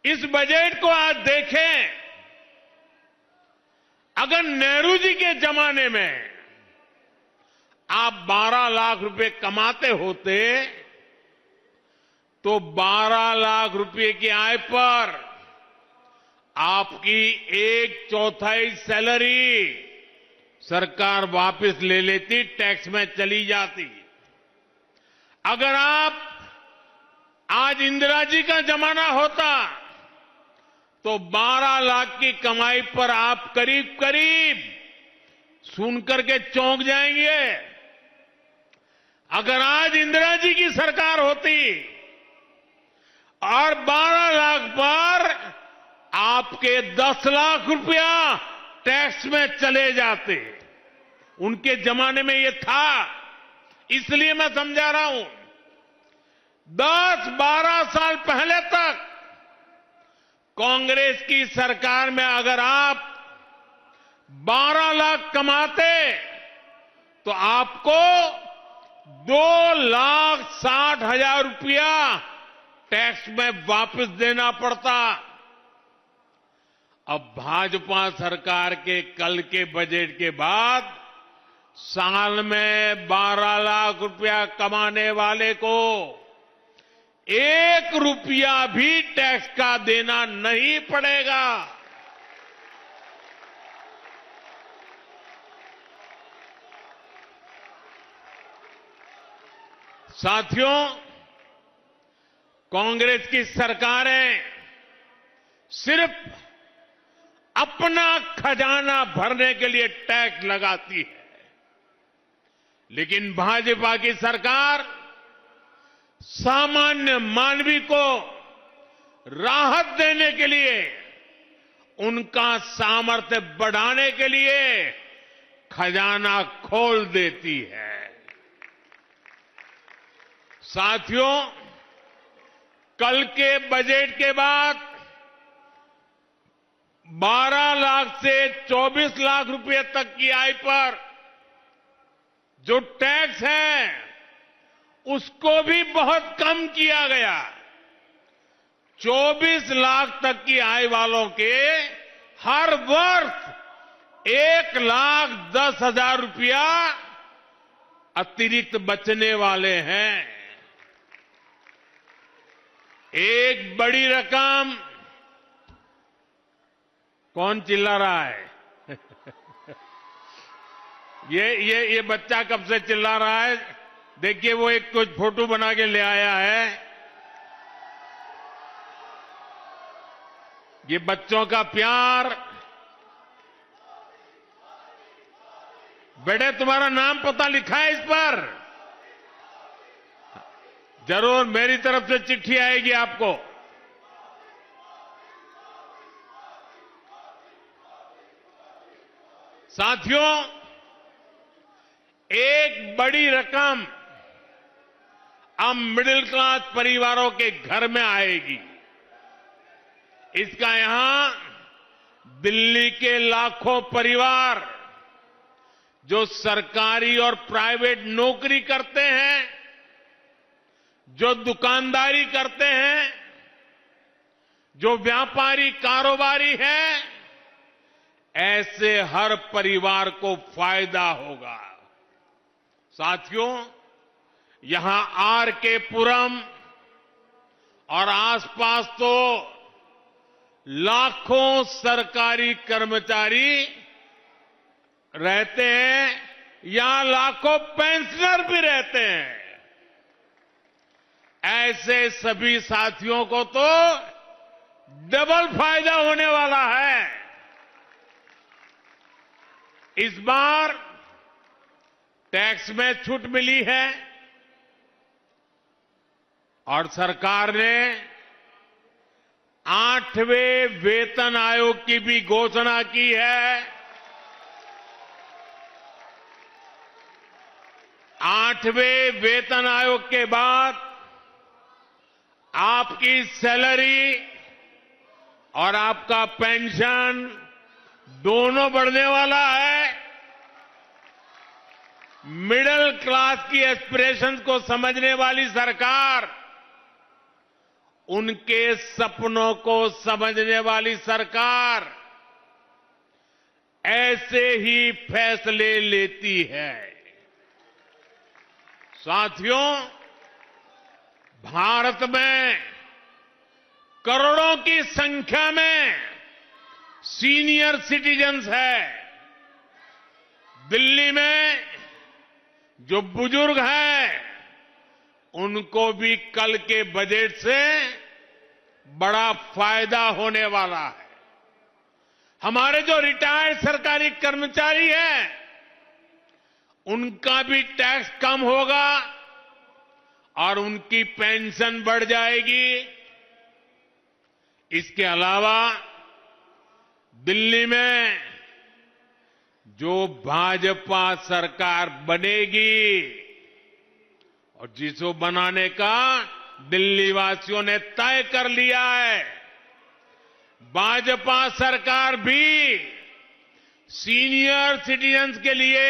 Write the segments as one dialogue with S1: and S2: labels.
S1: इस बजट को आज देखें, अगर नेहरू जी के जमाने में आप 12 लाख रुपए कमाते होते तो 12 लाख रुपए की आय पर आपकी 1/4 सैलरी सरकार वापस ले लेती, टैक्स में चली जाती। अगर आप आज इंदिरा जी का जमाना होता तो 12 लाख की कमाई पर आप करीब करीब सुनकर के चौंक जाएंगे। अगर आज इंदिरा जी की सरकार होती और 12 लाख पर आपके 10 लाख रुपया टैक्स में चले जाते, उनके जमाने में ये था, इसलिए मैं समझा रहा हूं। 10-12 साल पहले तक कांग्रेस की सरकार में अगर आप 12 लाख कमाते तो आपको 2,60,000 रुपया टैक्स में वापस देना पड़ता। अब भाजपा सरकार के कल के बजट के बाद साल में 12 लाख रुपया कमाने वाले को 1 रुपया भी टैक्स का देना नहीं पड़ेगा। साथियों, कांग्रेस की सरकारें सिर्फ अपना खजाना भरने के लिए टैक्स लगाती है, लेकिन भाजपा की सरकार सामान्य मानवी को राहत देने के लिए, उनका सामर्थ्य बढ़ाने के लिए खजाना खोल देती है। साथियों, कल के बजट के बाद 12 लाख से 24 लाख रुपए तक की आय पर जो टैक्स है उसको भी बहुत कम किया गया। 24 लाख तक की आय वालों के हर वर्ष 1,10,000 रुपया अतिरिक्त बचने वाले हैं। एक बड़ी रकम। कौन चिल्ला रहा है? ये बच्चा कब से चिल्ला रहा है? देखिए, वो एक कुछ फोटो बना के ले आया है। ये बच्चों का प्यार। बेटे, तुम्हारा नाम पता लिखा है इस पर? जरूर मेरी तरफ से चिट्ठी आएगी आपको। साथियों, एक बड़ी रकम अब मिडिल क्लास परिवारों के घर में आएगी। इसका यहां दिल्ली के लाखों परिवार जो सरकारी और प्राइवेट नौकरी करते हैं, जो दुकानदारी करते हैं, जो व्यापारी कारोबारी हैं, ऐसे हर परिवार को फायदा होगा। साथियों, यहां आर के पुरम और आसपास तो लाखों सरकारी कर्मचारी रहते हैं, यहां लाखों पेंशनर भी रहते हैं। ऐसे सभी साथियों को तो डबल फायदा होने वाला है। इस बार टैक्स में छूट मिली है और सरकार ने 8वें वेतन आयोग की भी घोषणा की है। 8वें वेतन आयोग के बाद आपकी सैलरी और आपका पेंशन दोनों बढ़ने वाला है। मिडिल क्लास की एस्पिरेशंस को समझने वाली सरकार उनके सपनों को समझने वाली सरकार ऐसे ही फैसले लेती है। साथियों, भारत में करोड़ों की संख्या में सीनियर सिटीजन्स है। दिल्ली में जो बुजुर्ग हैं, उनको भी कल के बजट से बड़ा फायदा होने वाला है। हमारे जो रिटायर्ड सरकारी कर्मचारी हैं, उनका भी टैक्स कम होगा और उनकी पेंशन बढ़ जाएगी। इसके अलावा दिल्ली में जो भाजपा सरकार बनेगी और जिसको बनाने का दिल्ली वासियों ने तय कर लिया है, भाजपा सरकार भी सीनियर सिटीजन्स के लिए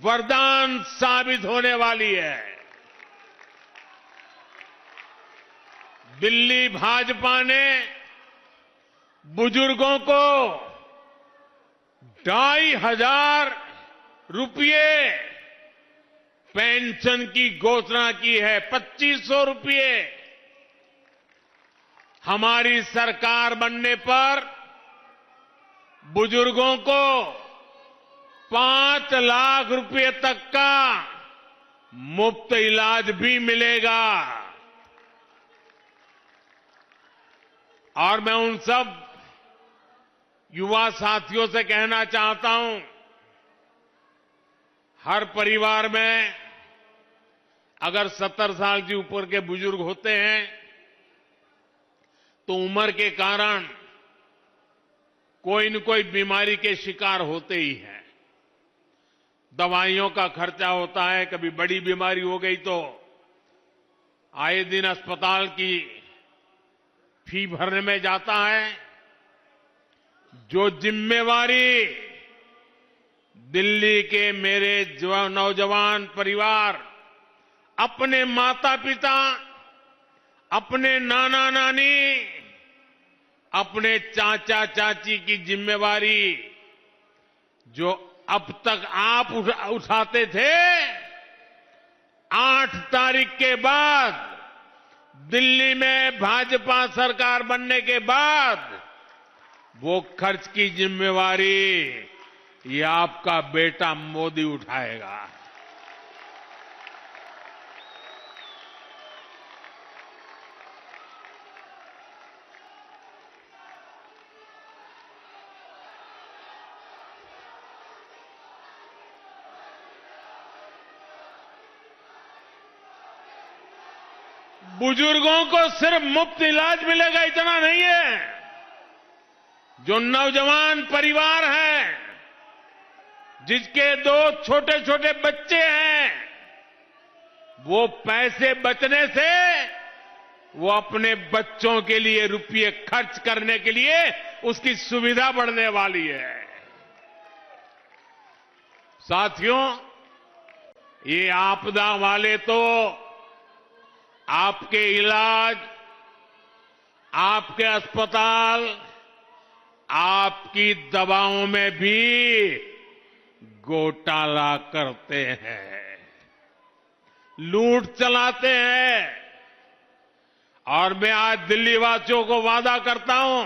S1: वरदान साबित होने वाली है। दिल्ली भाजपा ने बुजुर्गों को 2,500 रुपये पेंशन की घोषणा की है। 2,500 रुपये। हमारी सरकार बनने पर बुजुर्गों को 5 लाख रुपए तक का मुफ्त इलाज भी मिलेगा। और मैं उन सब युवा साथियों से कहना चाहता हूं, हर परिवार में अगर 70 साल के ऊपर के बुजुर्ग होते हैं तो उम्र के कारण कोई न कोई बीमारी के शिकार होते ही हैं। दवाइयों का खर्चा होता है, कभी बड़ी बीमारी हो गई तो आए दिन अस्पताल की फी भरने में जाता है। जो जिम्मेवारी दिल्ली के मेरे नौजवान परिवार अपने माता पिता, अपने नाना नानी, अपने चाचा चाची की जिम्मेवारी जो अब तक आप उठाते थे, 8 तारीख के बाद दिल्ली में भाजपा सरकार बनने के बाद वो खर्च की जिम्मेवारी ये आपका बेटा मोदी उठाएगा। बुजुर्गों को सिर्फ मुफ्त इलाज मिलेगा इतना नहीं है। जो नौजवान परिवार हैं, जिसके 2 छोटे छोटे बच्चे हैं, वो पैसे बचने से वो अपने बच्चों के लिए रुपये खर्च करने के लिए उसकी सुविधा बढ़ने वाली है। साथियों, ये आपदा वाले तो आपके इलाज, आपके अस्पताल, आपकी दवाओं में भी घोटाला करते हैं, लूट चलाते हैं। और मैं आज दिल्ली वासियों को वादा करता हूं,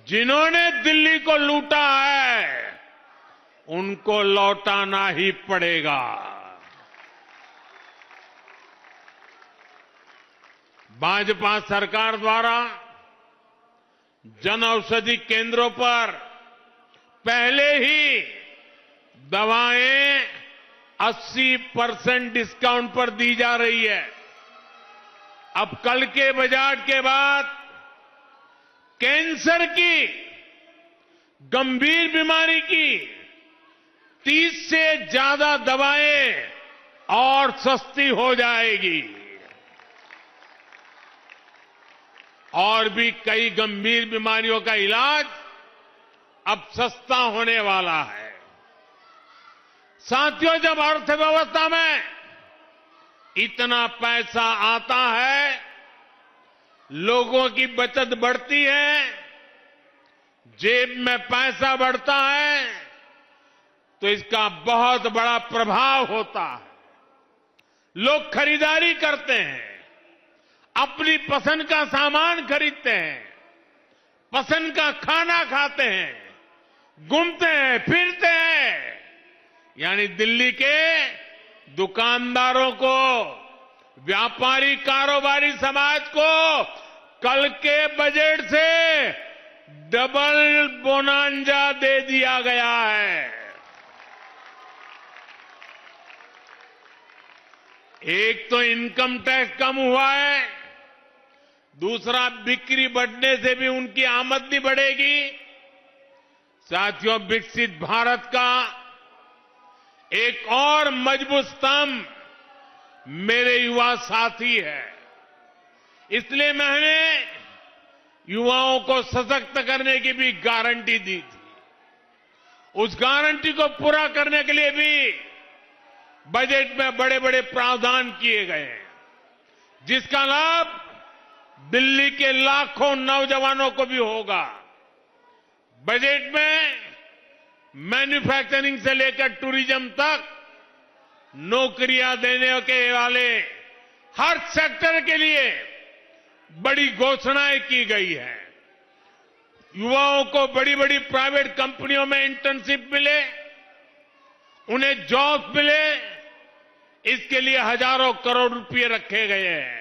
S1: जिन्होंने दिल्ली को लूटा है उनको लौटाना ही पड़ेगा। भाजपा सरकार द्वारा जन औषधि केंद्रों पर पहले ही दवाएं 80% डिस्काउंट पर दी जा रही है। अब कल के बजट के बाद कैंसर की, गंभीर बीमारी की 30 से ज्यादा दवाएं और सस्ती हो जाएगी। और भी कई गंभीर बीमारियों का इलाज अब सस्ता होने वाला है।
S2: साथियों, जब अर्थव्यवस्था में
S1: इतना पैसा आता है, लोगों की बचत बढ़ती है, जेब में पैसा बढ़ता है, तो इसका बहुत बड़ा प्रभाव होता है। लोग खरीदारी करते हैं, अपनी पसंद का सामान खरीदते हैं, पसंद का खाना खाते हैं, घूमते हैं, फिरते हैं। यानी दिल्ली के दुकानदारों को, व्यापारी कारोबारी समाज को कल के बजट से डबल बोनांजा दे दिया गया है। एक तो इनकम टैक्स कम हुआ है, दूसरा बिक्री बढ़ने से भी उनकी आमदनी बढ़ेगी। साथियों, विकसित भारत का एक और मजबूत स्तंभ मेरे युवा साथी है। इसलिए मैंने युवाओं को सशक्त करने की भी गारंटी दी थी। उस गारंटी को पूरा करने के लिए भी बजट में बड़े बड़े प्रावधान किए गए हैं, जिसका लाभ दिल्ली के लाखों नौजवानों को भी होगा। बजट में मैन्युफैक्चरिंग से लेकर टूरिज्म तक नौकरियां देने के वाले हर सेक्टर के लिए बड़ी घोषणाएं की गई है। युवाओं को बड़ी बड़ी प्राइवेट कंपनियों में इंटर्नशिप मिले, उन्हें जॉब मिले, इसके लिए हजारों करोड़ रुपए रखे गए हैं।